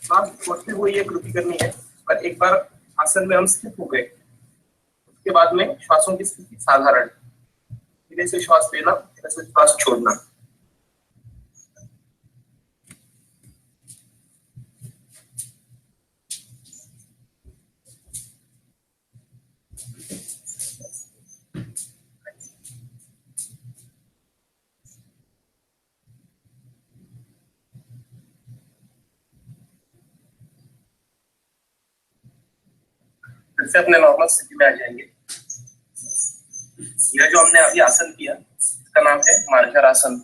सांस छोड़ते हुए ये कृति करनी है, पर एक बार आसन में हम स्थित हो गए उसके बाद में श्वासों की स्थिति साधारण, धीरे से श्वास लेना, धीरे से श्वास छोड़ना। फिर से अपने नॉर्मल स्थिति में आ जाएंगे। यह जो हमने अभी आसन किया इसका नाम है मार्जर आसन।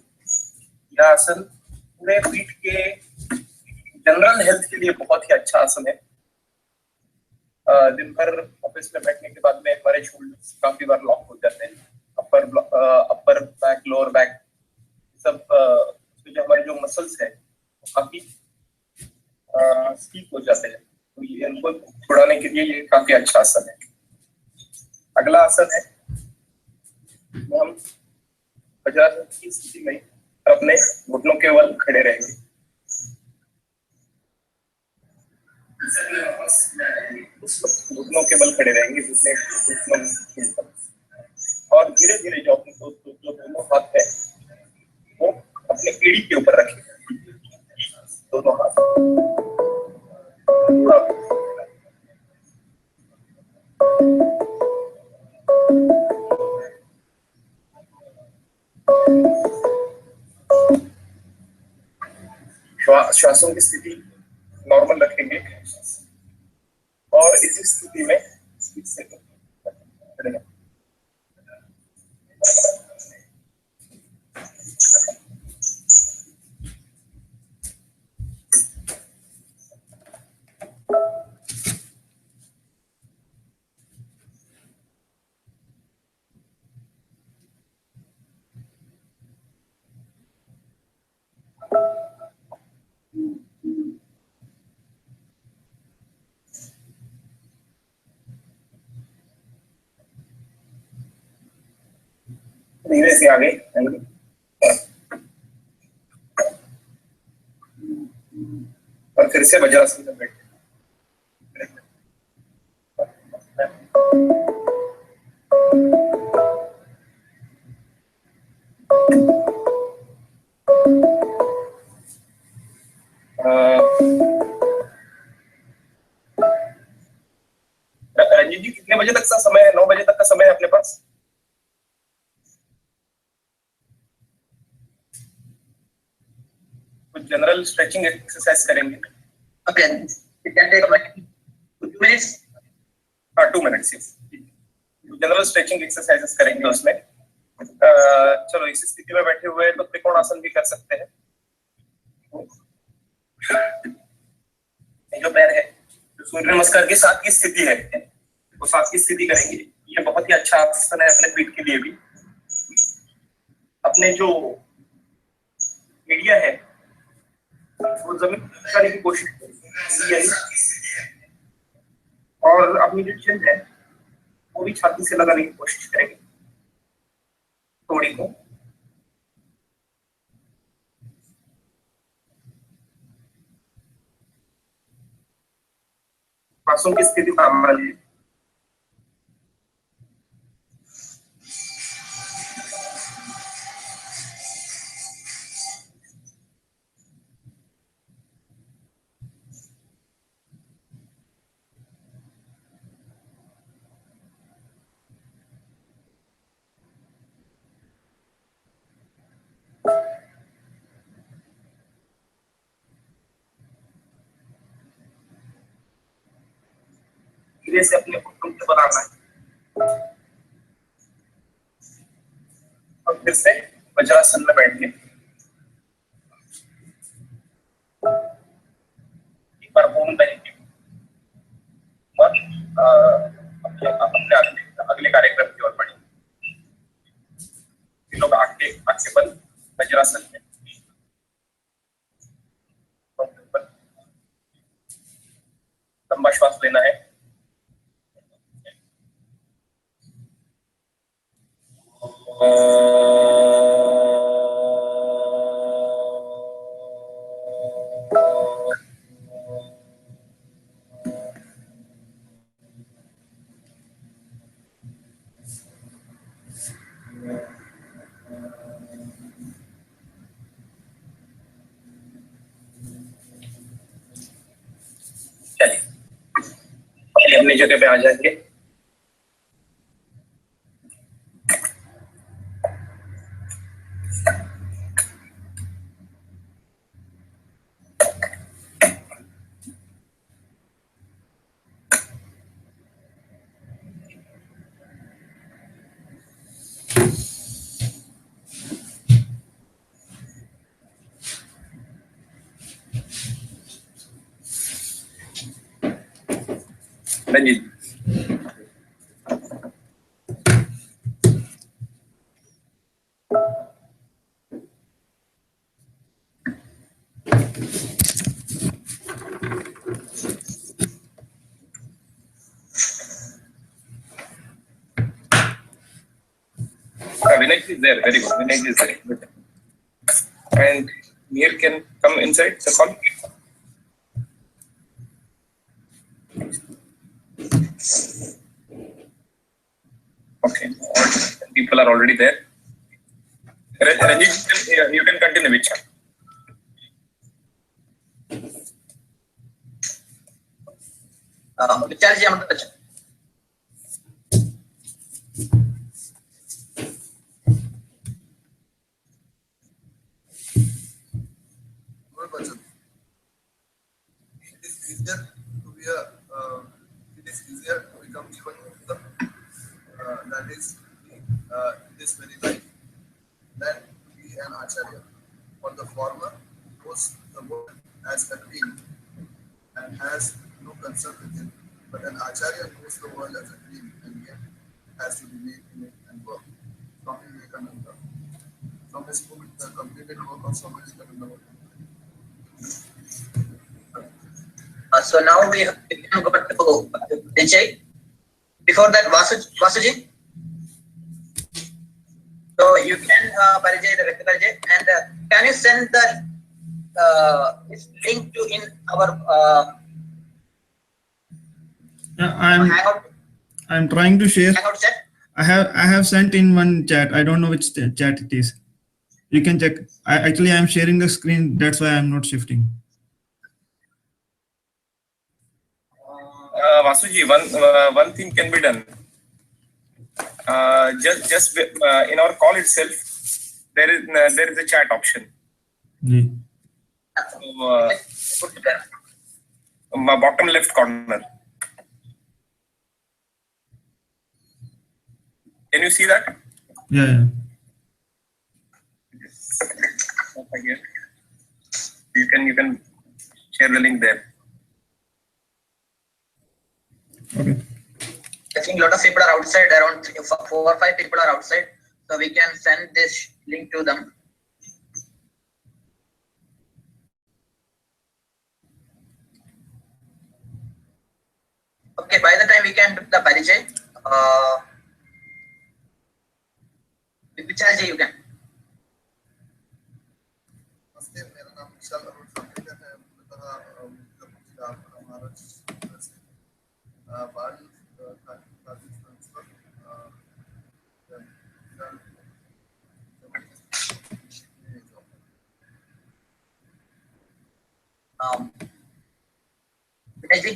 यह आसन पूरे पीठ के जनरल हेल्थ के लिए बहुत ही अच्छा आसन है। दिन भर ऑफिस में बैठने के बाद में हमारे शोल्डर्स काफी बार लॉक हो जाते हैं, अपर बैक, लोअर बैक, सब जो हमारे जो मसल्स है काफी स्टीफ हो जाते हैं, तो ये इनको छुड़ाने के लिए ये काफी अच्छा आसन है। अगला आसन है, हम वज्रासन की स्थिति में अपने घुटनों के बल खड़े रहेंगे। घुटनों के बल खड़े रहेंगे, घुटनों और धीरे धीरे जो अपने जो दोनों हाथ है वो अपने एड़ी के ऊपर रखें, दोनों हाथ। श्वासों की स्थिति नॉर्मल रखेंगे और इसी स्थिति में धीरे से आगे और फिर से वज्रासन में बैठे। रंजीत जी, कितने बजे तक का समय है? 9 बजे तक का समय है अपने पास। कुछ जनरल स्ट्रेचिंग एक्सरसाइज करेंगे। Okay, it can take like 2 minutes. 2 minutes. General stretching exercises करेंगे उसमें। चलो, इस स्थिति में बैठे हुए तो त्रिकोण आसन भी कर सकते हैं। जो पैर है, जो सूर्य नमस्कार के साथ की स्थिति है, वो साथ की स्थिति करेंगे। ये बहुत ही अच्छा आसन है अपने पीठ के लिए भी। अपने जो एरिया है वो जमीन करने की कोशिश करेंगे और अपनी जो चिन है वो भी छाती से लगाने की कोशिश करेंगे, थोड़ी को। सांसों की स्थिति सामान्य है। धीरे से अपने घुटनों के बल आना है और फिर से वज्रासन में बैठ के एक बार ओम करेंगे और अपने अगले कार्यक्रम की ओर बढ़ेंगे। लोग आगे बल वज्रासन में लंबा श्वास लेना है। चलिए पहले अपनी जगह पे आ जाएंगे। Ranjit Vinay is there. Very good. Vinay is there. Good. And Mir can come inside the call. Okay. People are already there. Ranjit, you can continue with chat. Vicharji, I'm touch. It is easier to become given the that is this very life than to be an acharya. For the former, knows the world as a dream and has no concern with it, but an acharya knows the world as a dream and yet has to remain in it and work. From Vivekananda, from his book, The Completed Work of Swami Vivekananda. So now we can go to Vijay. Before that, Vasuji. So you can Parijay the Parijay, and can you send the this link to in our Hangout? I'm trying to share. Hangout chat. I have sent in one chat. I don't know which chat it is. You can check. Actually I'm sharing the screen. That's why I'm not shifting. Vasuji, one thing can be done. Just in our call itself, there is a chat option. Yeah. So, bottom left corner. Can you see that? Yeah. Again, you can share the link there. Okay. I think a lot of people are outside. Around 4 or 5 people are outside, so we can send this link to them. Okay, by the time we can do the Parijay, Vicharji, you can. मेरा नाम विशाल अरुण सामनेकर है मूलतः महाराज से बाल transfer Vicharji.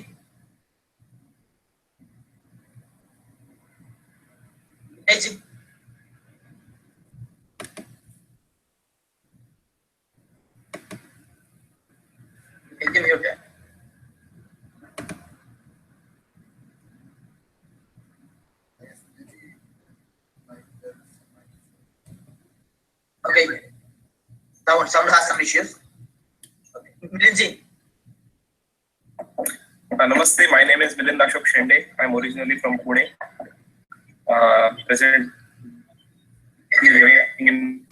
Vicharji. Give me your turn. Okay. Sound has some issues. Okay. Milinji. Namaste. My name is Milind Ashok Shende. I'm originally from Pune. Present in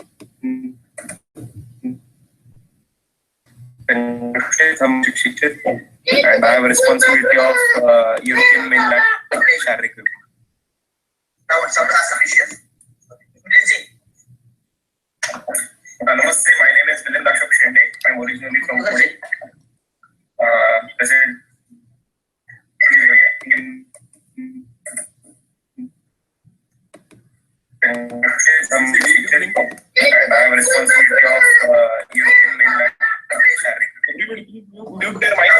and I have a responsibility of European mainland Sharik. Now, sound has some issues. Namaste, my name is Milind Ashok Shende. I'm originally from Pune. Present in and I have responsibility of European mainland sharing. Everybody please mute their mic.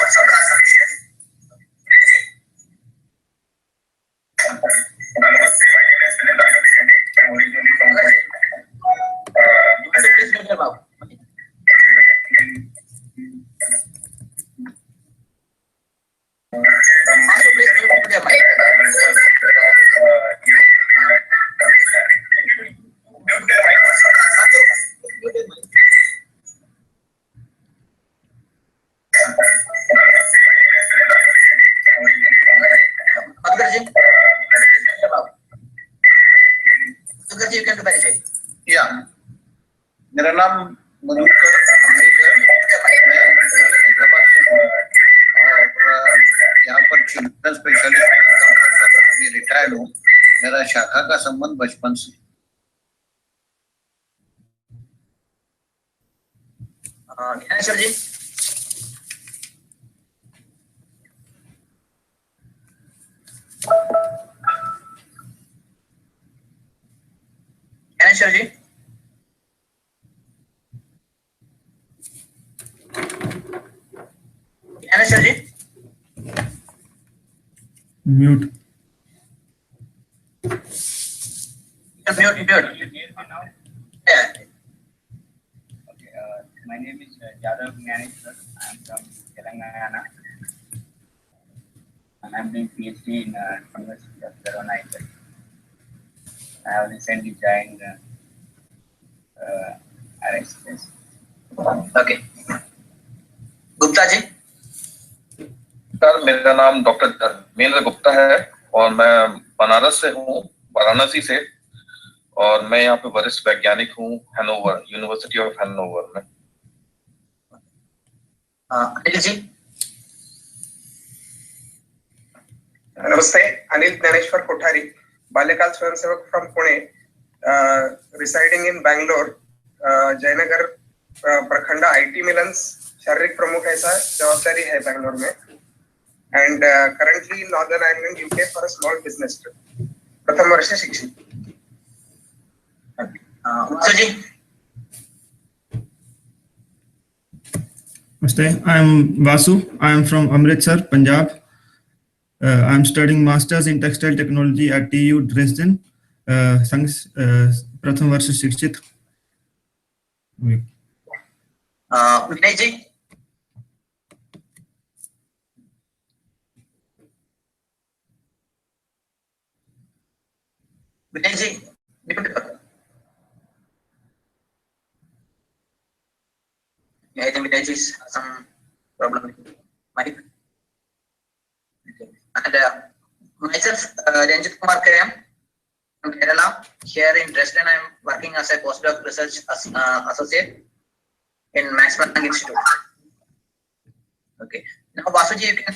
या मेरा नाम मधुकर अम्बेडकर, मैं हैदराबाद से हूँ और यहाँ पर children specialist काम करता था। अभी रिटायर्ड हूँ। मेरा शाखा का संबंध बचपन से। ज्ञानेश्वर जी। ज्ञानेश्वर जी। ज्ञानेश्वर जी। Mute. Mute. Yeah. Okay, my name is Yadav Gnaneshwar. I'm from Telangana. And I'm doing PhD in University of Verona, Italy. I have recently joined RSS. Okay. Gupta ji. Sir मेरा नाम डॉक्टर धर्मेंद्र गुप्ता है और मैं बनारस से हूँ, वाराणसी से, और मैं यहाँ पे वरिष्ठ वैज्ञानिक हूँ हैनोवर, यूनिवर्सिटी ऑफ हैनोवर में। Anil ji. Namaste, Anil Gnaneshwar Kothari, Balekal Swayamsevak from Pune, residing in Bangalore, Jayanagar, प्रखंड IT मिलन्स शारीरिक प्रमुख ऐसा जवाबदारी है बैंगलोर में, and currently in Northern Ireland, UK for a small business trip. प्रथम वर्ष शिक्षित। वासु जी। Namaste. I am Vasu. I am from Amritsar, Punjab. I am studying masters in textile technology at TU Dresden. प्रथम वर्ष शिक्षित। विनय जी। विनय जी। Yeah, I think Vinay ji is some problem with mic. Okay. And myself, Ranjit Kumar Kayam from Kerala. Here in Dresden, I am working as a postdoc research associate in Max Planck Institute. Okay. Now, Vasuji, you can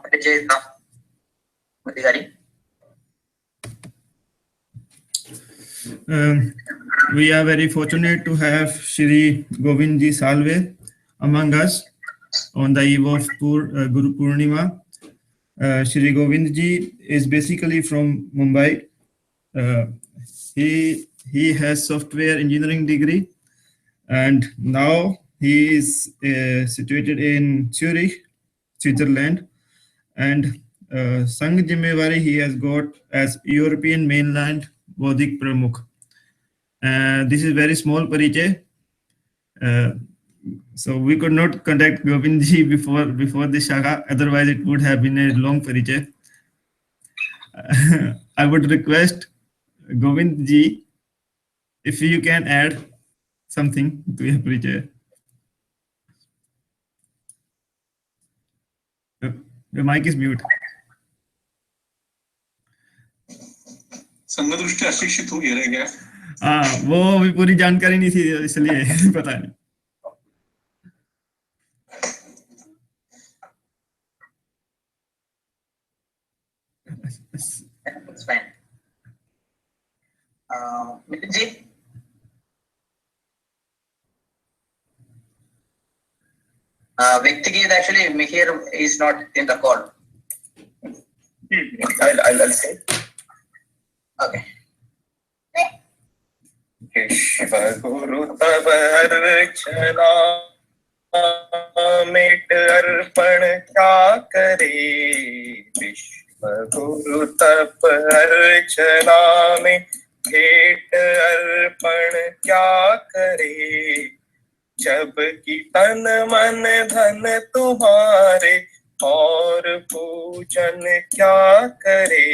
present the We are very fortunate to have Shri Govindji Salve among us on the eve of Guru Purnima. Shri Govindji is basically from Mumbai. He has software engineering degree, and now he is situated in Zurich, Switzerland, and Sangh Zimmevari he has got as European mainland Baudik Pramukh. This is very small Parichay. So we could not contact Govindji before the Shaka, otherwise it would have been a long Parichay. I would request Govindji if you can add something to your Parichay. The mic is mute. संगत दृष्टि अशिक्षित हो गया रह गया। हाँ, वो भी पूरी जानकारी नहीं थी इसलिए पता नहीं। It's fine. Nitin ji. Vyakti actually Mihir is not in the call. I'll say. Okay. विश्व गुरु तब अर्चना मिट अर्पण क्या करे, विश्व गुरु तप अर्चना में भेंट अर्पण क्या करे, जब की तन मन धन तुम्हारे और पूजन क्या करे,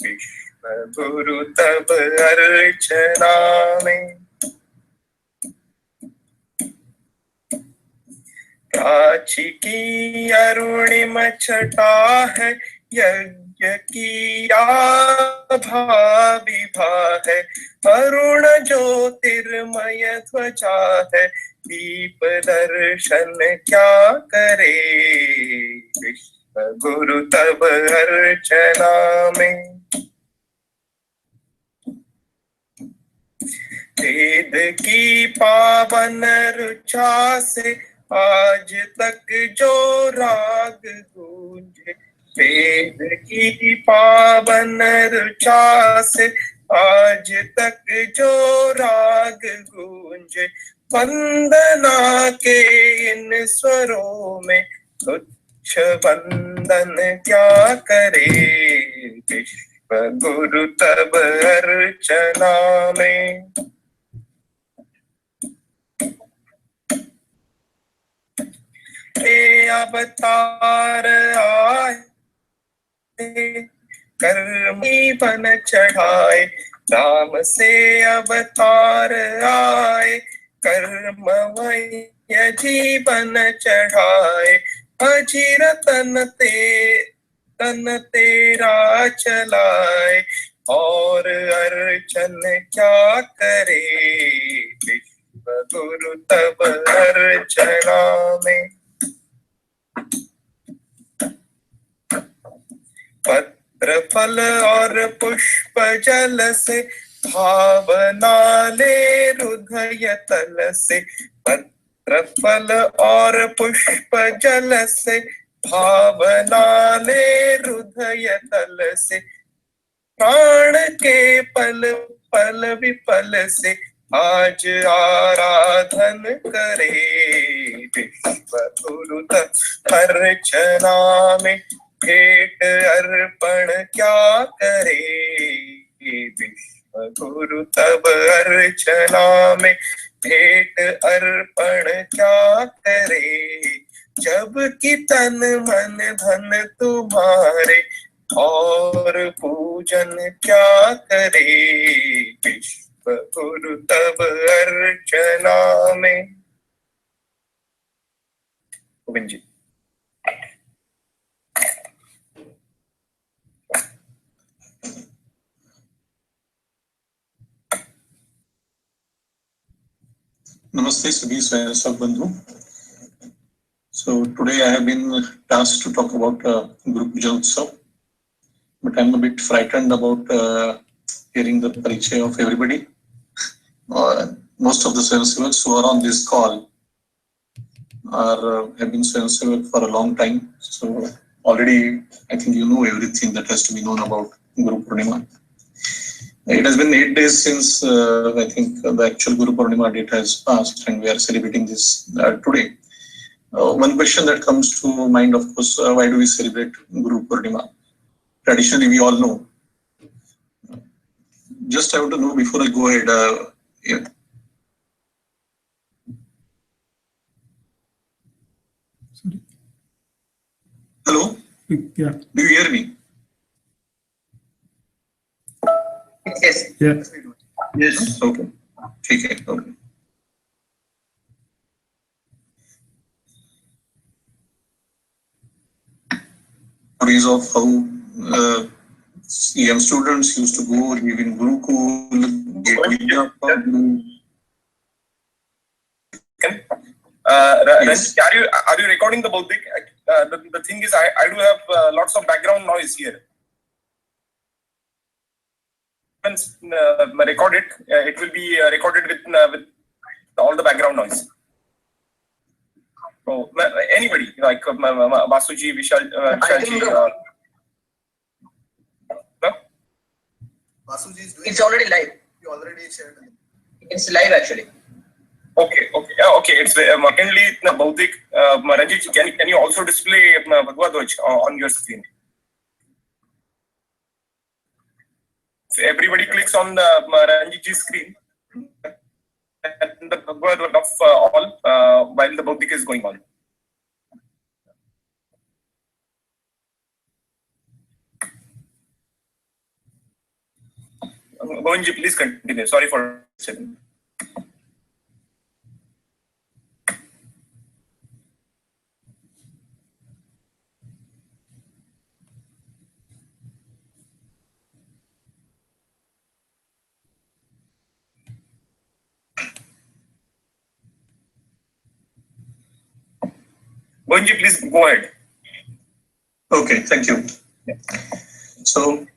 विश्व गुरु तब अर्चना में। प्राची की अरुणिम छटा है, यज्ञ की आभा विभा है, अरुण ज्योतिर्मय ध्वजा है, दीप दर्शन क्या करे, विश्व गुरु तब अर्चना में। वेद की पावन ऋचा से आज तक जो राग गूंजे, वेद की पावन ऋचा से आज तक जो राग गूंजे, वंदना के इन स्वरों में तुच्छ वंदन क्या करे, विश्व गुरु तब अर्चना में। अवतार आए कर्मी बन चढ़ाए, राम से अवतार आए कर्ममय जीवन चढ़ाए, अजीर तन तेरा चलाए, और अर्चन क्या करे, विश्व गुरु तब अर्चना में। पत्र फल और पुष्प जल से भावना ले हृदय तल से, पत्र फल और पुष्प जल से भावना ले हृदय तल से, प्राण के पल पल विपल से आज आराधन करे, विश्व गुरु तब अर्चना में भेंट अर्पण क्या करे, विश्व गुरु तब अर्चना में भेंट अर्पण क्या करे, जब की तन मन धन तुम्हारे और पूजन क्या करे, विश्व गुरु तब अर्चना में। गोविंद जी। Namaste, Sughi Swayasab Bandhu. So today I have been tasked to talk about Guru Puja Utsav, but I'm a bit frightened about hearing the parichaya of everybody. Most of the Swayamsevaks who are on this call have been Swayamsevak for a long time. So already I think you know everything that has to be known about Guru Purnima. It has been 8 days since I think the actual Guru Purnima date has passed, and we are celebrating this today. One question that comes to mind, of course, why do we celebrate Guru Purnima? Traditionally, we all know. Just I want to know before I go ahead. Yeah. Sorry. Hello? Yeah. Do you hear me? Yes. Yeah. Yes. Okay. Okay. Okay. Stories of how young students used to go live in Gurukul, get Vidya from Guru. Ranjit, are you recording the Baudik? The thing is, I do have lots of background noise here. Record it. It will be recorded with all the background noise. So anybody like Vasuji, Vishalji. Vasuji is doing. It's already live. You already shared. It's live actually. Okay, okay, okay. It's currently Baudik. Ranjit, can you also display Bhagavad on your screen? If everybody clicks on the Ranjit's screen, and the Bhagavad of all while the Baudik is going on. Govinji, please continue. Sorry for disturbing. Govinji, please go ahead. Okay, thank you. So,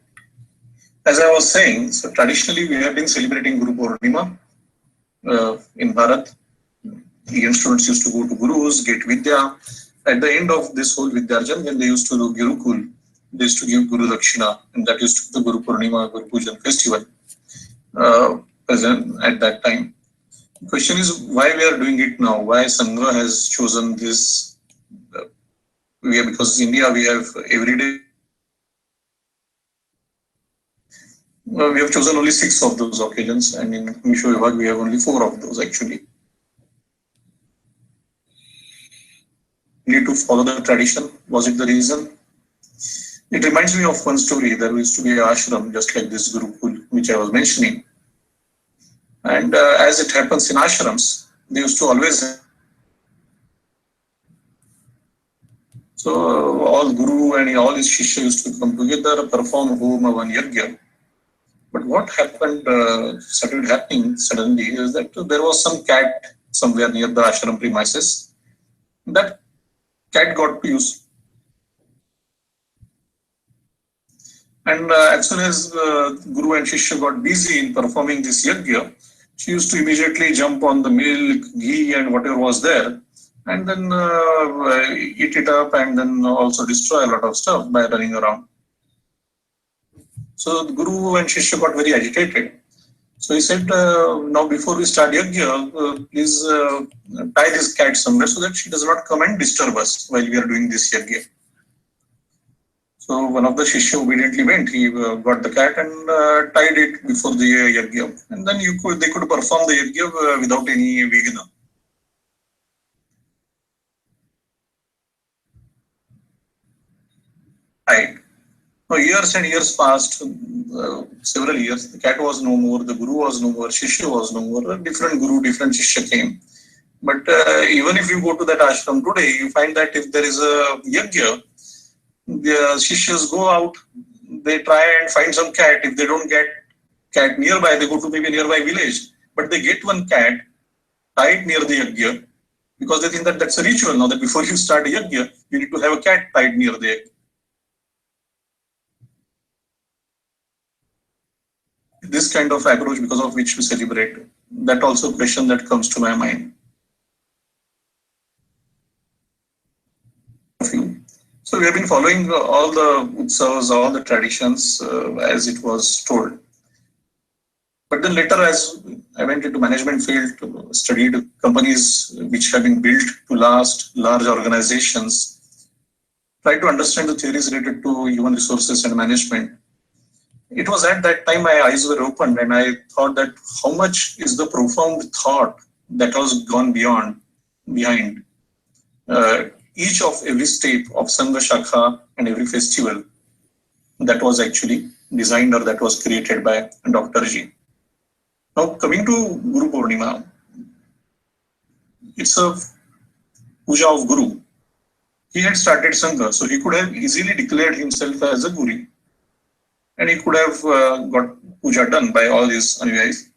as I was saying, so traditionally we have been celebrating Guru Purnima in Bharat. Indian students used to go to Gurus, get Vidya. At the end of this whole Vidyarjan, when they used to do Gurukul, they used to give Guru Dakshina, and that used to be the Guru Purnima, Guru Pujan festival present at that time. The question is why we are doing it now, why Sangha has chosen this. Because in India we have every day. We have chosen only 6 of those occasions, and in Misho Vibhag we have only 4 of those actually. Need to follow the tradition. Was it the reason? It reminds me of one story. There used to be an ashram just like this Gurukul, which I was mentioning. And as it happens in ashrams, they used to always. So all Guru and all his Shishya used to come together, perform Homa one Yajna. But what happened, started happening suddenly is that there was some cat somewhere near the ashram premises. That cat got to use. And as soon as Guru and Shishya got busy in performing this Yajna, she used to immediately jump on the milk, ghee and whatever was there, and then eat it up and then also destroy a lot of stuff by running around. So the Guru and Shishya got very agitated. So he said, now before we start Yajna, please tie this cat somewhere so that she does not come and disturb us while we are doing this Yajna. So one of the Shishya obediently went, he got the cat and tied it before the Yajna. And then they could perform the Yajna without any Vighna. Right. Now, years and years passed, several years. The cat was no more, the Guru was no more, Shishya was no more. A different Guru, different Shishya came. But even if you go to that ashram today, you find that if there is a Yajna, the Shishyas go out, they try and find some cat. If they don't get cat nearby, they go to maybe a nearby village. But they get one cat tied near the Yajna because they think that that's a ritual. Now that before you start a Yajna, you need to have a cat tied near the Yajna. This kind of approach because of which we celebrate. That also question that comes to my mind. So we have been following all the utsavas, all the traditions as it was told. But then later, as I went into management field, studied companies which have been built to last, large organizations, tried to understand the theories related to human resources and management. It was at that time my eyes were opened and I thought that how much is the profound thought that was gone behind each of every step of Sangha Shakha and every festival that was actually designed or that was created by Dr. Ji. Now coming to Guru Purnima, it's a puja of Guru. He had started Sangha, so he could have easily declared himself as a Guru. And he could have got puja done by all his anuyayis.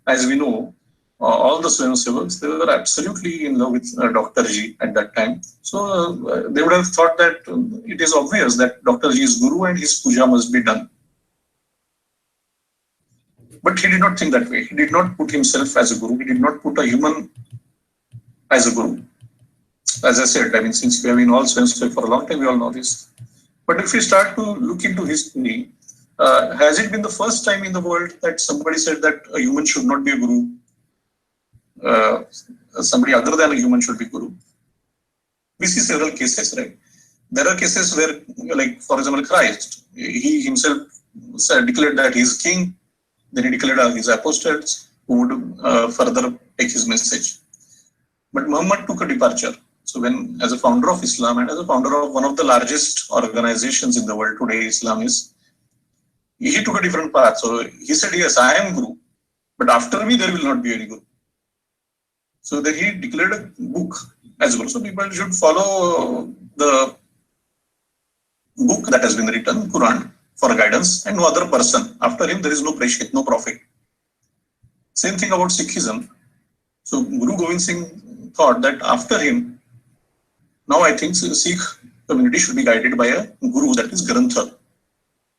As we know, all the Swayamsevaks, they were absolutely in love with Dr. Ji at that time. So they would have thought that it is obvious that Dr. Ji is Guru and his puja must be done. But he did not think that way. He did not put himself as a Guru. He did not put a human as a Guru. As I said, I mean, since we have been all Swayamsevak for a long time, we all know this. But if we start to look into history, has it been the first time in the world that somebody said that a human should not be a Guru? somebody other than a human should be Guru. We see several cases, right? There are cases where, like, for example, Christ, he himself declared that he is king, then he declared his apostles who would further take his message. But Muhammad took a departure. So when, as a founder of Islam and as a founder of one of the largest organizations in the world today, Islam is, he took a different path. So he said, yes, I am Guru, but after me there will not be any Guru. So then he declared a book as Guru. So people should follow the book that has been written, Quran, for guidance, and no other person. After him, there is no Preshit, no prophet. Same thing about Sikhism. So Guru Gobind Singh thought that after him, now I think Sikh community should be guided by a Guru, that is Grantha,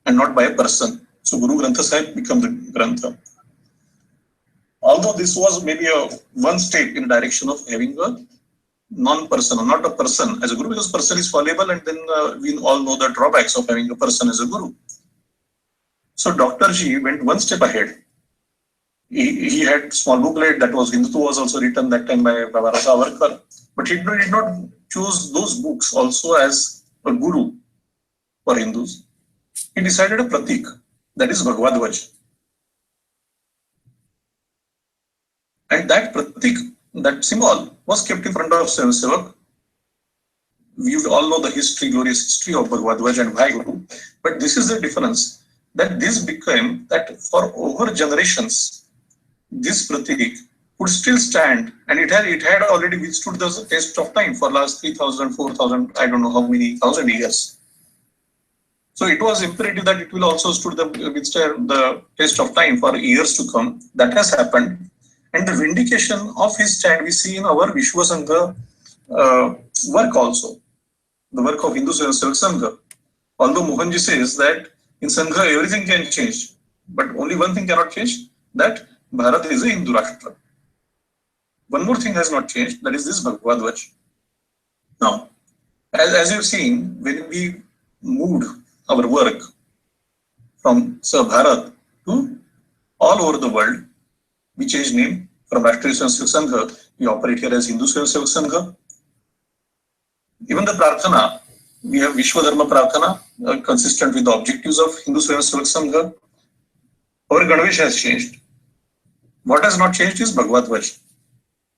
and not by a person. So Guru Grantha Sahib become the Grantha. Although this was maybe a one step in the direction of having a non-person, or not a person as a Guru, because person is fallible, and then we all know the drawbacks of having a person as a Guru. So Dr. Ji went one step ahead. He had small booklet that was Hindutva was also written that time by Baba Savarkar, but he did not choose those books also as a Guru for Hindus. He decided a pratik, that is Bhagavad Dvaj. And that pratik, that symbol, was kept in front of Swayam Sevak. We all know the history, glorious history of Bhagavad Dvaj and Bhai Guru, but this is the difference, that this became that for over generations, this pratik would still stand, and it had already withstood the test of time for last 3,000, 4,000, I don't know how many thousand years. So it was imperative that it will also withstand the test of time for years to come. That has happened. And the vindication of his stand we see in our Vishwa Sangha work also, the work of Hindu Sevak Sangha. Although Mohanji says that in Sangha everything can change, but only one thing cannot change, that Bharat is a Hindu Rashtra. One more thing has not changed, that is this Bhagavad Dvaj. Now, as you've seen, when we moved our work from Bharat to all over the world, we changed name from Rashtriya Swayam Sevak Sangha. We operate here as Hindu Swayam Sevak Sangha. Even the Prarthana, we have Vishwa Dharma Prarthana, consistent with the objectives of Hindu Swayam Sevak Sangha. Our Ganavesh has changed. What has not changed is Bhagavad Dvaj,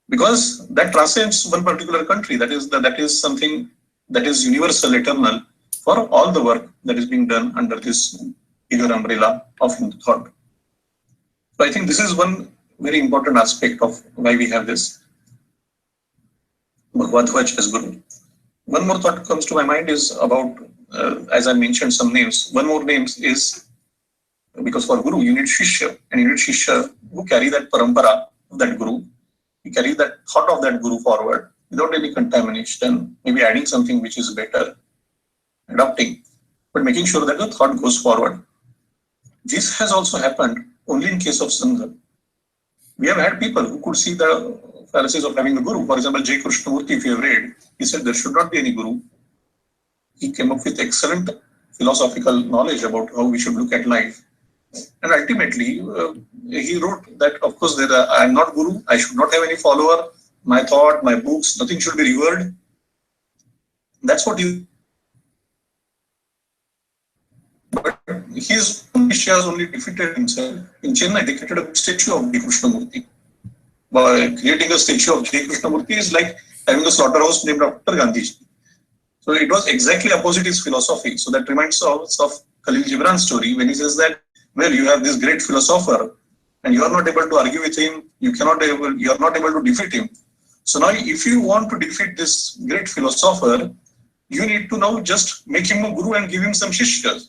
because that transcends one particular country. That is something that is universal, eternal, for all the work that is being done under this bigger umbrella of Hindu thought. So I think this is one very important aspect of why we have this Bhagavad Dvaj as Guru. One more thought comes to my mind is about, as I mentioned some names, one more name is, because for Guru you need Shishya, and you need Shishya who carry that parampara of that Guru, you carry that thought of that Guru forward without any contamination, maybe adding something which is better, adopting, but making sure that the thought goes forward. This has also happened only in case of Sangha. We have had people who could see the fallacies of having a Guru. For example, J. Krishnamurti, if you have read, he said there should not be any Guru. He came up with excellent philosophical knowledge about how we should look at life. And ultimately, he wrote that, of course, I am not Guru, I should not have any follower, my thought, my books, nothing should be revered. That's what he. But his Shishya has only defeated himself. In Chennai, they created a statue of J. Krishnamurti. By creating a statue of J. Krishnamurti is like having a slaughterhouse named after Gandhiji. So it was exactly opposite his philosophy. So that reminds us of Khalil Gibran's story when he says that, well, you have this great philosopher and you are not able to argue with him, you are not able to defeat him. So now if you want to defeat this great philosopher, you need to now just make him a Guru and give him some Shishya.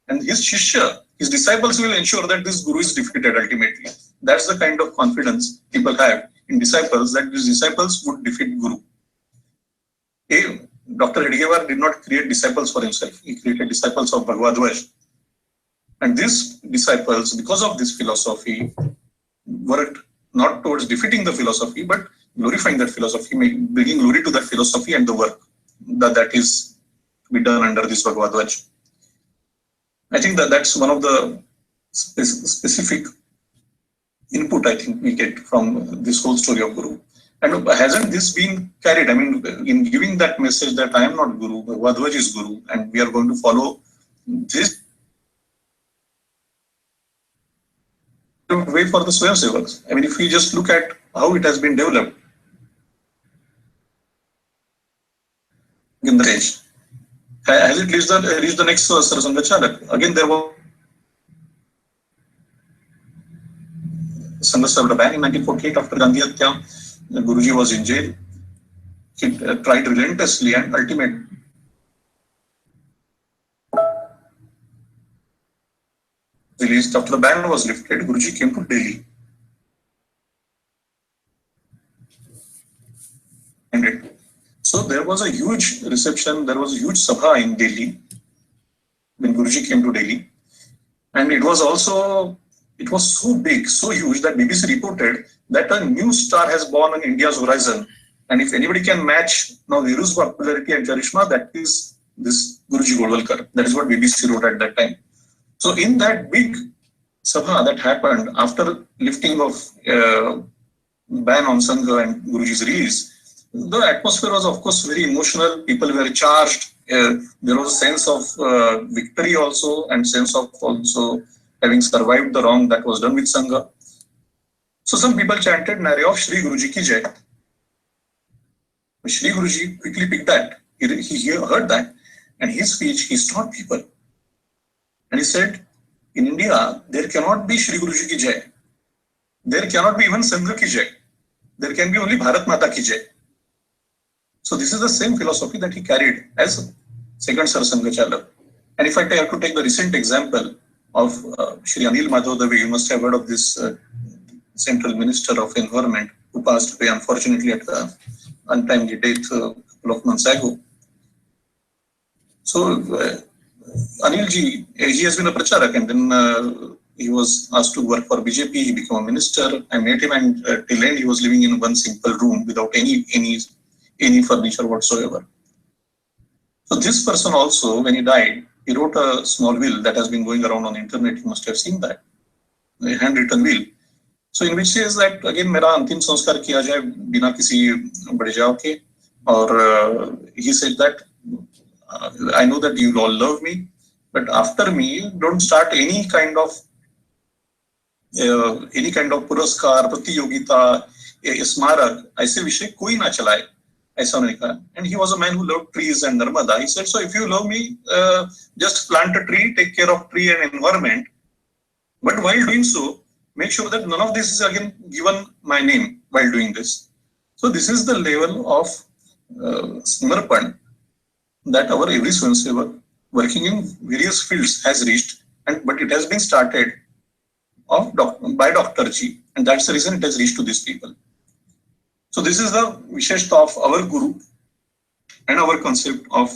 And his Shishya, his disciples will ensure that this Guru is defeated ultimately. That's the kind of confidence people have in disciples, that these disciples would defeat Guru. Dr. Hedgewar did not create disciples for himself. He created disciples of Bhagavad Dvaj. And these disciples, because of this philosophy, worked not towards defeating the philosophy, but glorifying that philosophy, bringing glory to that philosophy and the work that is to be done under this Bhagavad Dvaj. I think that's one of the specific input I think we get from this whole story of Guru. And hasn't this been carried? I mean, in giving that message that I am not Guru, Vadhvaj is Guru, and we are going to follow this way for the Swayamsevaks. I mean, if we just look at how it has been developed in the range, has it reached the next Sarasanga Chalak? Again, there was Sangha served a ban in 1948 after Gandhi Hatya. Guruji was in jail. He tried relentlessly and ultimately released. After the ban was lifted, Guruji came to Delhi. So there was a huge reception, there was a huge sabha in Delhi when Guruji came to Delhi. And it was so big, so huge that BBC reported that a new star has born on India's horizon. And if anybody can match now Neeru's popularity and charisma, that is this Guruji Godwalkar. That is what BBC wrote at that time. So in that big sabha that happened after lifting of ban on Sangha and Guruji's release, the atmosphere was of course very emotional. People were charged. There was a sense of victory also, and sense of also having survived the wrong that was done with Sangha. So some people chanted Nare of Shri Guruji ki Jai. Shri Guruji quickly picked that. He heard that, and his speech, he stopped people. And he said, in India, there cannot be Shri Guruji ki Jai. There cannot be even Sangha ki Jai. There can be only Bharat Mata ki Jai. So this is the same philosophy that he carried as second Sarasanga Chalak. And if I have to take the recent example of Shri Anil Madhav Dave, you must have heard of this Central Minister of Environment who passed away unfortunately at the untimely death a couple of months ago. So Anilji, he has been a pracharak, and then he was asked to work for BJP. He became a minister. I met him, and till end he was living in one simple room without any furniture whatsoever. So this person also, when he died, he wrote a small will that has been going around on the internet. You must have seen that, a handwritten will. So in which says that again, मेरा अंतिम संस्कार किया जाए बिना किसी बड़जाव के. और he said that I know that you all love me, but after me, don't start any kind of पुरस्कार, प्रतियोगिता, स्मारक, ऐसे विषय कोई ना चलाए. ऐसा उन्होंने कहा. And he was a man who loved trees and Narmada. He said, so if you love me, just plant a tree, take care of tree and environment. But while doing so, make sure that none of this is again given my name while doing this. So this is the level of Samarpan that our every Swayamsevak working in various fields has reached, but it has been started by Dr. Ji, and that's the reason it has reached to these people. So this is the Visheshta of our Guru and our concept of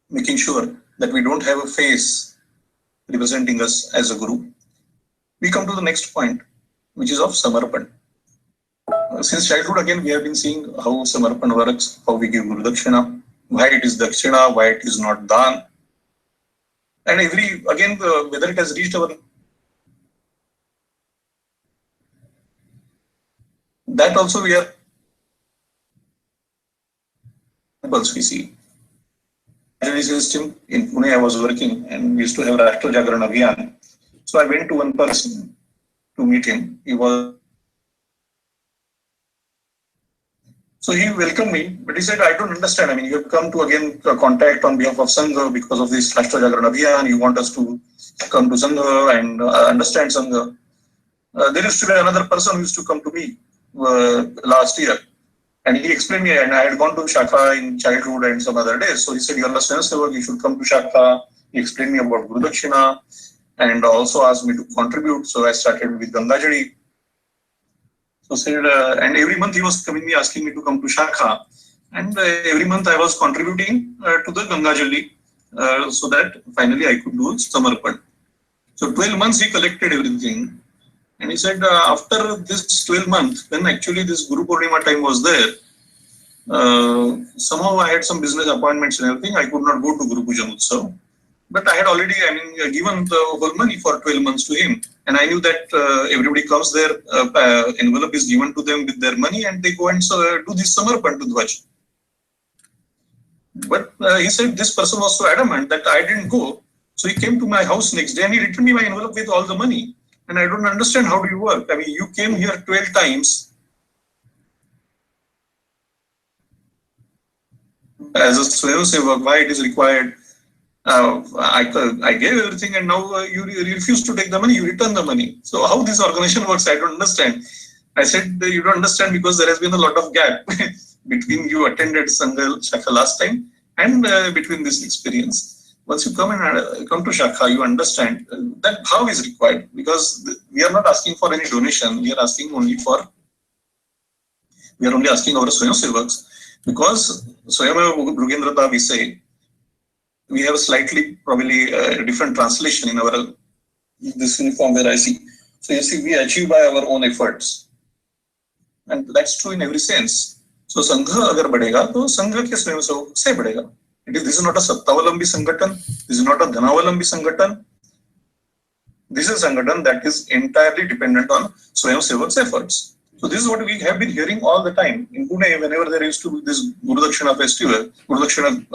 making sure that we don't have a face representing us as a Guru. We come to the next point, which is of Samarpan. Since childhood, again, we have been seeing how Samarpan works, how we give Guru Dakshina, why it is Dakshina, why it is not Dan. And whether it has reached our... That also we are... we see. System in Pune, I was working and we used to have Rashtra Jagran Abhiyan. So I went to one person to meet him. So he welcomed me, but he said, I don't understand. I mean, you have come to again contact on behalf of Sangha because of this Rashtra Jagran Abhiyan. You want us to come to Sangha and understand Sangha. There used to be another person who used to come to me last year. And he explained me, and I had gone to Shakha in childhood and some other days. So he said, you are a Swayamsevak, you should come to Shakha. He explained me about Guru Dakshina and also asked me to contribute. So I started with Gangajali. So said, and every month he was coming me asking me to come to Shakha. And every month I was contributing to the Gangajali so that finally I could do Samarpan. So 12 months he collected everything. And he said, after this 12 months, when actually this Guru Purnima time was there, somehow I had some business appointments and everything. I could not go to Guru Pujan Utsav. But I had already, given the whole money for 12 months to him. And I knew that everybody comes there, envelope is given to them with their money, and they go and do this Samarpan to Dwaj. But he said this person was so adamant that I didn't go. So he came to my house next day and he returned me my envelope with all the money. And I don't understand how do you work. I mean, you came here 12 times as a Swayamsevak, why it is required. I gave everything and now you refuse to take the money, you return the money. So how this organization works, I don't understand. I said, you don't understand because there has been a lot of gap between you attended Sangha Shakha last time and between this experience. Once you come to Shakha, you understand that bhav is required because we are not asking for any donation. We are only asking our Swayamsevaks because Swayameva Bhugendrata we say, we have a slightly probably different translation in our this uniform where I see. So you see, we achieve by our own efforts. And that's true in every sense. So Sangha agar badega, to Sangha ke Swayamsevak se badega. This is not a Sattavalambi Sanghatan, this is not a Dhanavalambi Sanghatan. This is a Sanghatan that is entirely dependent on Swayamsevak's efforts. So this is what we have been hearing all the time. In Pune, whenever there used to be this Guru Dakshina festival, Guru Dakshina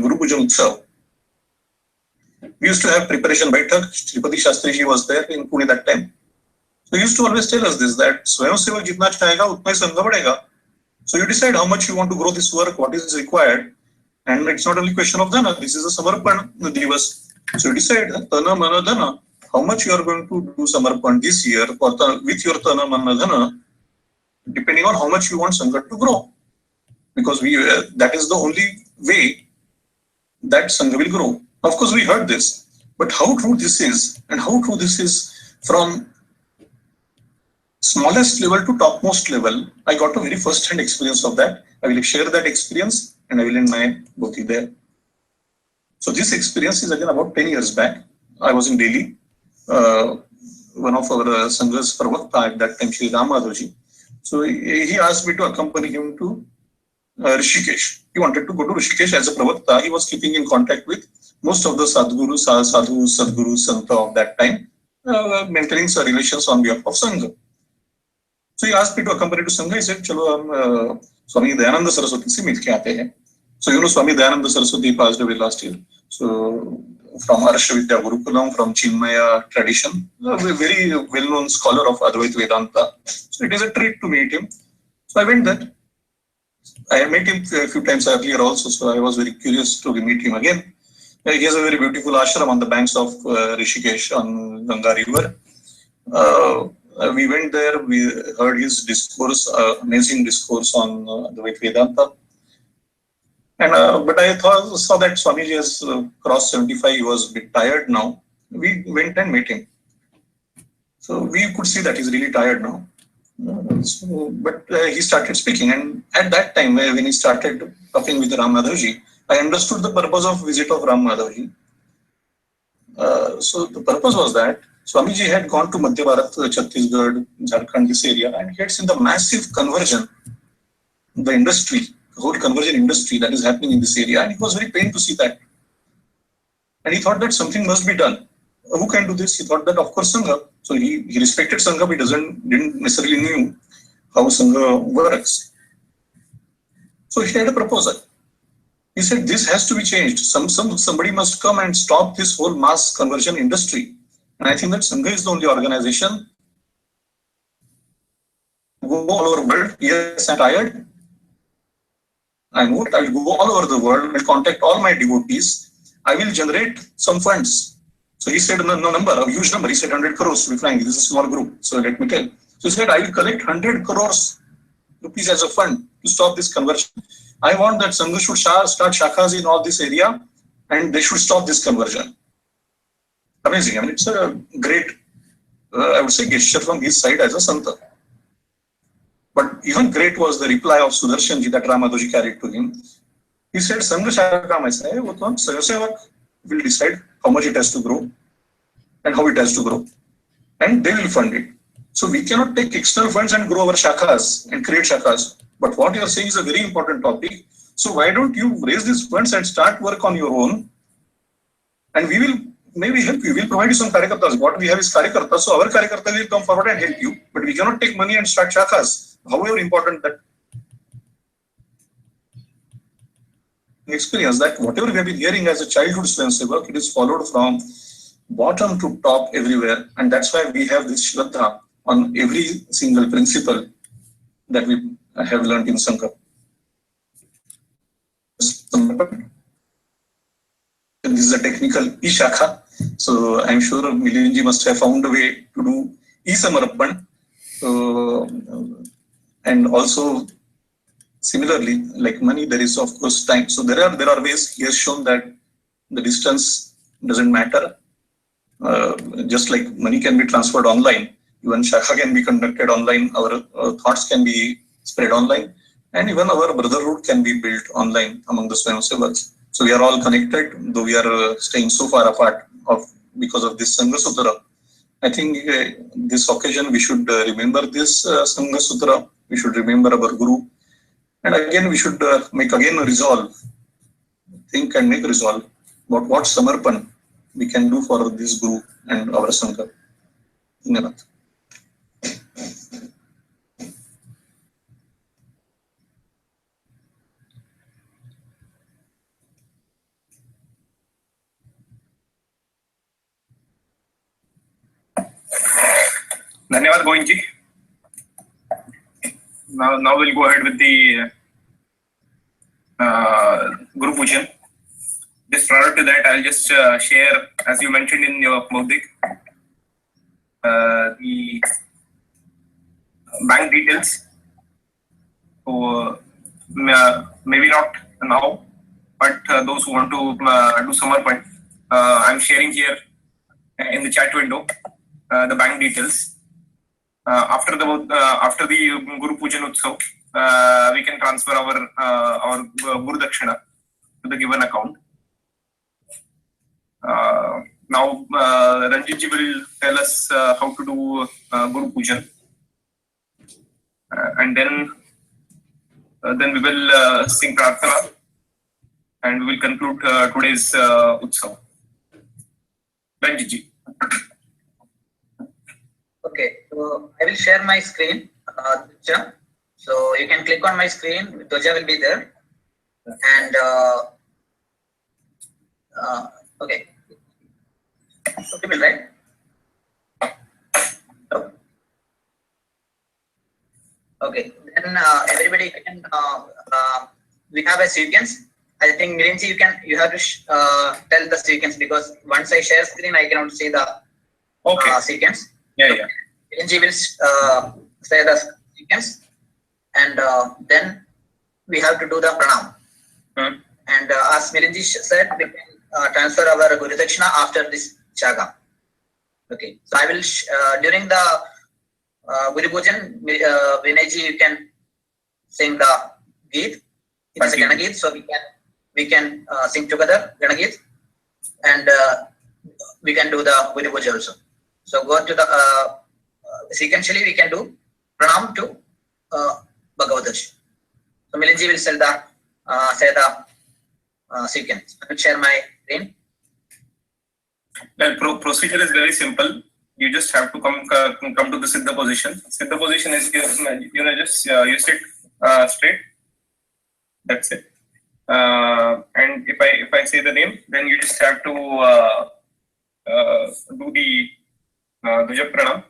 Guru Pujan Utsav, we used to have preparation baitak. Shripati Shastriji was there in Pune that time. So he used to always tell us this, that Swayamsevak jitna chahega, utna hi Sangha badega. So you decide how much you want to grow this work, what is required. And it's not only question of Dhana, this is a Samarpan Divas. So you decide, Tana Mana Dhana, how much you are going to do Samarpan this year with your Tana Mana Dhana, depending on how much you want Sangha to grow. Because that is the only way that Sangha will grow. Of course, we heard this, but how true this is, and how true this is from smallest level to topmost level, I got a very first-hand experience of that. I will share that experience and I will end my bhoti there. So this experience is again about 10 years back. I was in Delhi. One of our Sanghas Pravakta at that time, Shri Ram Madhavji. So he asked me to accompany him to Rishikesh. He wanted to go to Rishikesh as a Pravakta. He was keeping in contact with most of the Sadhgurus, Sadhgurus, Santa of that time, maintaining relations on behalf of Sangha. So he asked me to accompany to Sangha. He said, "Chalo, hum Swami Dayananda Saraswati se milke aate hain." So you know, Swami Dayananda Saraswati passed away last year. So from Arsha Vidya Gurukulam, from Chinmaya tradition, a very well-known scholar of Advaita Vedanta. So it is a treat to meet him. So I went there. I had met him a few times earlier also, so I was very curious to meet him again. He has a very beautiful ashram on the banks of Rishikesh on Ganga River. We went there, we heard his discourse, amazing discourse on Advaita Vedanta. And, but I saw that Swamiji has crossed 75, he was a bit tired now. We went and met him. So we could see that he's really tired now. But he started speaking, and at that time when he started talking with Ram Madhavji, I understood the purpose of visit of Ram Madhavji. So the purpose was that Swamiji had gone to Madhya Bharat, Chhattisgarh, Jharkhand, this area, and he had seen the massive conversion, the industry, the whole conversion industry that is happening in this area, and he was very pained to see that. And he thought that something must be done. Who can do this? He thought that of course Sangha. So he respected Sangha, but didn't necessarily knew how Sangha works. So he had a proposal. He said this has to be changed. Somebody must come and stop this whole mass conversion industry. And I think that Sangha is the only organization. Go all over the world. Yes, I'm tired. I will go all over the world and contact all my devotees. I will generate some funds. So he said a huge number. He said 100 crores to be frank. This is a small group. So let me tell. So he said, I will collect 100 crores rupees as a fund to stop this conversion. I want that Sangha should start shakhas in all this area and they should stop this conversion. Amazing. I mean, it's a great, I would say, gesture from his side as a Santa. But even great was the reply of Sudarshanji that Ram Madhavji carried to him. He said, Sangha shakha kaam aisa hai, wo to hum Swayamsevak will decide how much it has to grow and how it has to grow. And they will fund it. So we cannot take external funds and grow our shakhas and create shakhas. But what you are saying is a very important topic. So why don't you raise these funds and start work on your own? And we will maybe help you. We'll provide you some karyakartas. What we have is karyakartas. So our karyakarta will come forward and help you. But we cannot take money and start shakhas. However important that experience, that whatever we have been hearing as a childhood Swayamsevak, it is followed from bottom to top everywhere. And that's why we have this Shraddha on every single principle that we have learned in Sangha. This is a technical e-shakha. So I'm sure Milinji must have found a way to do e-samarpan. And also similarly, like money, there is of course time. So there are ways. He has shown that the distance doesn't matter. Just like money can be transferred online, even shakha can be conducted online. Our thoughts can be spread online, and even our brotherhood can be built online among the Swayamsevaks. So we are all connected, though we are staying so far apart because of this Sangha Sutra. I think this occasion we should remember this Sangha Sutra. We should remember our Guru, and again we should make again a resolve. Think and make a resolve about what samarpan we can do for this Guru and our Sangha. Dhanyavad. Dhanyavad Govinji. Now we'll go ahead with the Guru Pujan. Just prior to that, I'll just share, as you mentioned in your Maudik, the bank details. So maybe not now, but those who want to do Samarpan, I'm sharing here in the chat window the bank details. After the Guru Pujan Utsav, we can transfer our Guru Dakshina to the given account. Now Ranjitji will tell us how to do Guru Pujan, and then we will sing Prarthana, and we will conclude today's Utsav. Ranjitji. Okay, so I will share my screen, Dwaja. So you can click on my screen, Dwaja will be there. And okay, okay, right? Okay, then everybody can. We have a sequence. I think Milinji, you have to tell the sequence, because once I share screen, I cannot see the sequence. Yeah. Milinji will say the sequence, and then we have to do the pranam. And as Milinji said, we can transfer our Guru Dakshina after this Chaga. Okay, so I will during the Guru Pujan, Vinayji, you can sing the Geet. It's a Gana Geet, so we can sing together Gana Geet, and we can do the Guru Puja also. So go to the sequentially we can do pranam to Bhagavadarshi. So Milinji will say the sequence. I will share my screen. Well, procedure is very simple. You just have to come to the Siddha position. Siddha position is just you sit straight. That's it. And if I say the name, then you just have to do the Dwaja Pranam.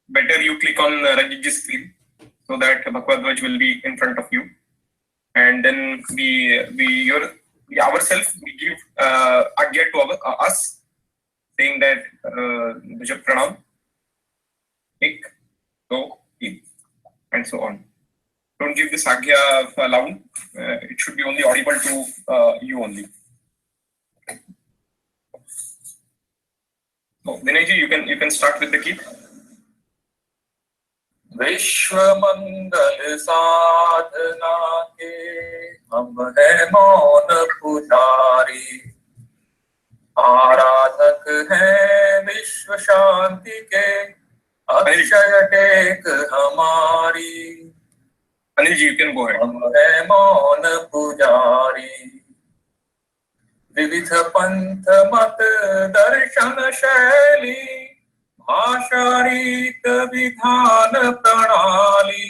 Better you click on Ranjitji's screen so that Bhagavad Dwaj will be in front of you, and then we ourselves we give agya to us, saying that Dwaja Pranam, ik, go, in, and so on. Don't give this agya loud. It should be only audible to you only. So, Vinayji, you can start with the key. विश्व मंगल साधना के हम है मौन पुजारी, आराधक हैं विश्व शांति के Akshay take हमारी। Anil ji, you can go ahead. हम है मौन पुजारी, विविध पंथ मत दर्शन शैली, भाषा रीत विधान प्रणाली,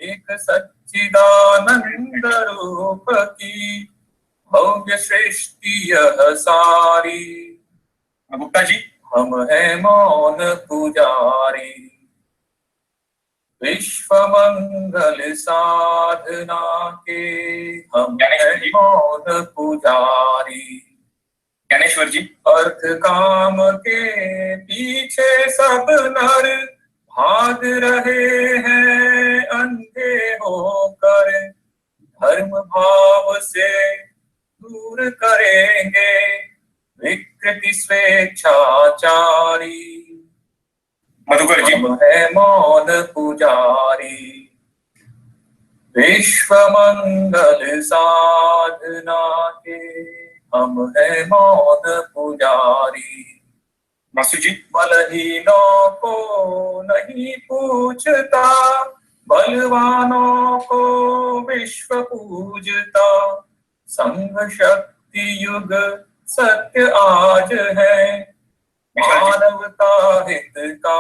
एक सच्चिदानंद रूप की भव्य सृष्टि यह सारी। गुप्ता जी, हम है मौन पुजारी, विश्व मंगल साधना के हम है मौन पुजारी। ज्ञानेश्वर जी, अर्थ काम के पीछे सब नर भाग रहे हैं अंधे होकर, धर्म भाव से दूर करेंगे विकृति स्वेच्छाचारी। मधुकर जी, हम है मौन पुजारी, विश्व मंगल साधना के हम है मौन पुजारी। मासू जी, बलहीनों को नहीं पूछता, बलवानों को विश्व पूजता, संघ शक्ति युग सत्य आज है, मानवता हित का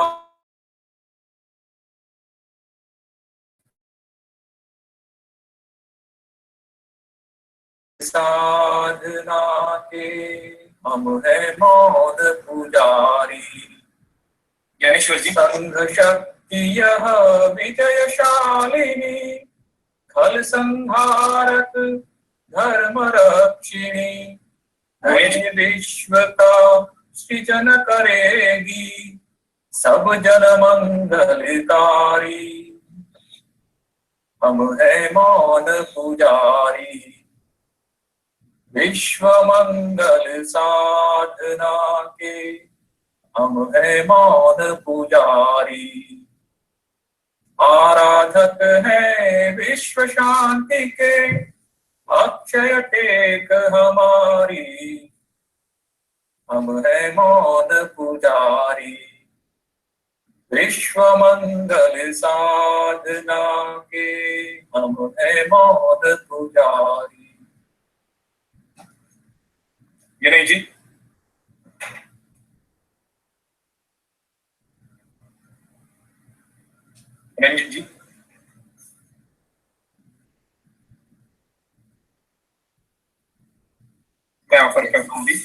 साधना के हम है मौन पुजारी। ज्ञानेश्वर जी, संघ शक्ति यह विजयशालिनी, खल संहारक धर्म रक्षिणी, नए विश्व का सृजन करेगी, सब जन मंगलकारी। हम है मौन पुजारी, विश्व मंगल साधना के हम है मौन पुजारी। आराधक है विश्व शांति के, अक्षय टेक हमारी, हम है मौन पुजारी, विश्व मंगल साधना के हम है मौन पुजारी। विनय जी, रंजित जी, मैं ऑफर करता हूँ जी।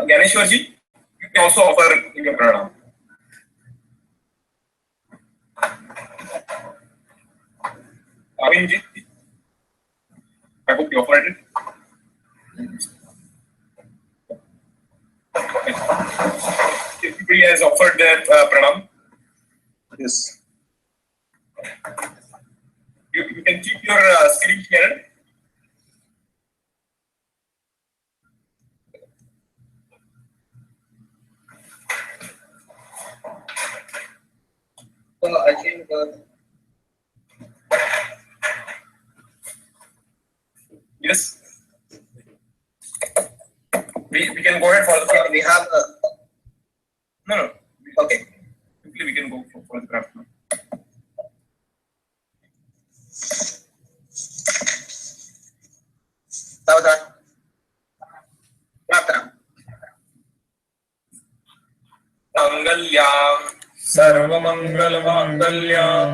ज्ञानेश्वर जी, you can also offer your pranam. Arvind ji, I hope you offered it. Everybody has offered their pranam. Yes. You can keep your screen shared. I think Yes. We can go ahead for the we have no. okay. Simply we can go for the craft now. Saudara. Pratana. Mangalyam सर्वमंगल मांगल्यम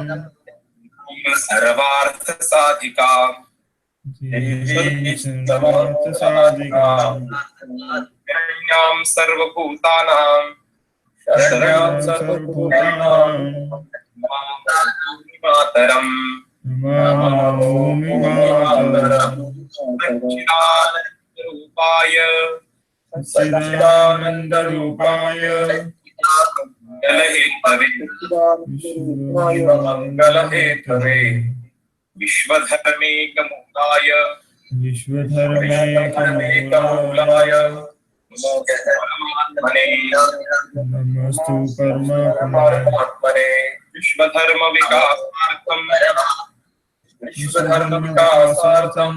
सर्वार्थ साधिकाम शरण्यां सर्वभूतानां मातरम सच्चिदानंद रूपाय मंगलहेतवे विश्वधर्मेकमूलाय परमात्मने नमस्तु परमात्मने विश्वधर्म विकासार्थम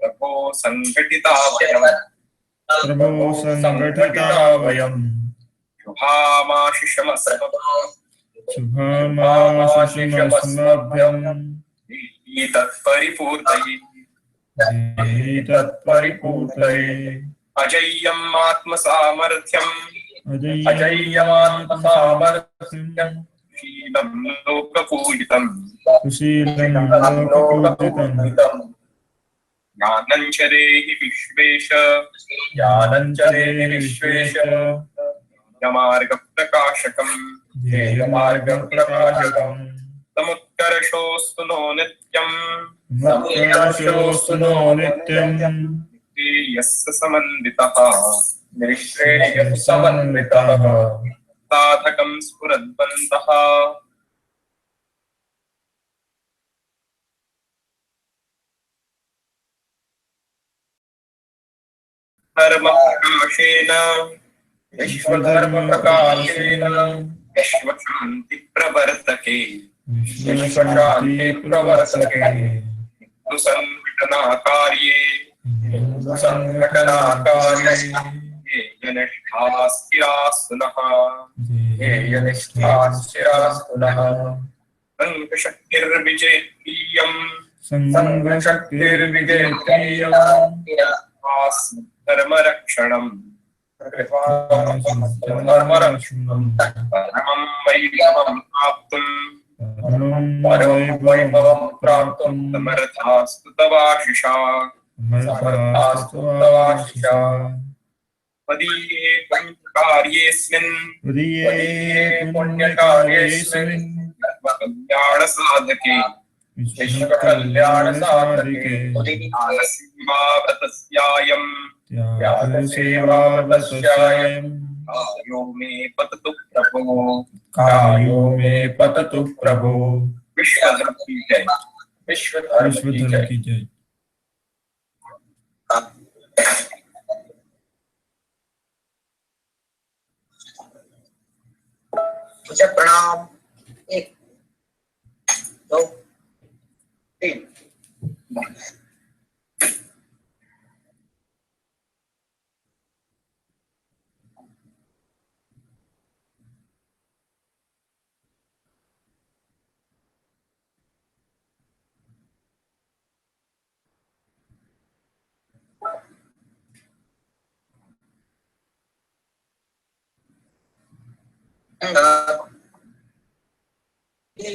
प्रभो संघटिता वयम् शुभामाशिषमस्मभ्यम् तत्परिपूर्तये देहि तत्परिपूर्तये अजय्यम् आत्मसामर्थ्यम् अजय्यमात्मसामर्थ्यम् शीलम् लोकपूजितम् सुशीलं लोकपूजितम् ज्ञानम् च देहि विश्वेश ज्ञानं च देहि विश्वेश मार्गप्रकाशकम् ध्येयमार्गप्रकाशकम् समुत्कर्षोऽस्तु नो नित्यम् मत्कर्षोऽस्तु नो नित्यम् यस्य समन्वितः समन्वितः साधकम् स्फुरद्वन्तः धर्मप्रकाशेन विश्वधर्मप्रकाशेन विश्वशान्तिप्रवर्तके विश्वशान्तिप्रवर्तके सुसङ्घटनाकार्ये संघटनाकार्ये निष्ठा स्थिरास्तु नः ध्येयनिष्ठास्तु नः सङ्घशक्तिर्विजेत्रीयम् सङ्घशक्तिर्विजेत्रीयम् धर्मरक्षणम् धर्मरक्षणम् परमं वैभवं प्राप्तुम् वैभवं प्राप्तुं समर्थास्तु तवाशिषा समर्थास्तु तवाशिषा त्वदीये पुण्यकार्येऽस्मिन् पुण्यकार्येऽस्मिन् कल्याणसाधके विश्वकल्याणसाधिके सेवाव्रतस्यायम् त्यागसेवाव्रतस्यायम् कायो मे पततु प्रभो कायो मे पततु प्रभो विश्वधर्म की जय विश्वधर्म की विश्वधर्म जय की जय। मुझे प्रणाम। 1 2 3 ये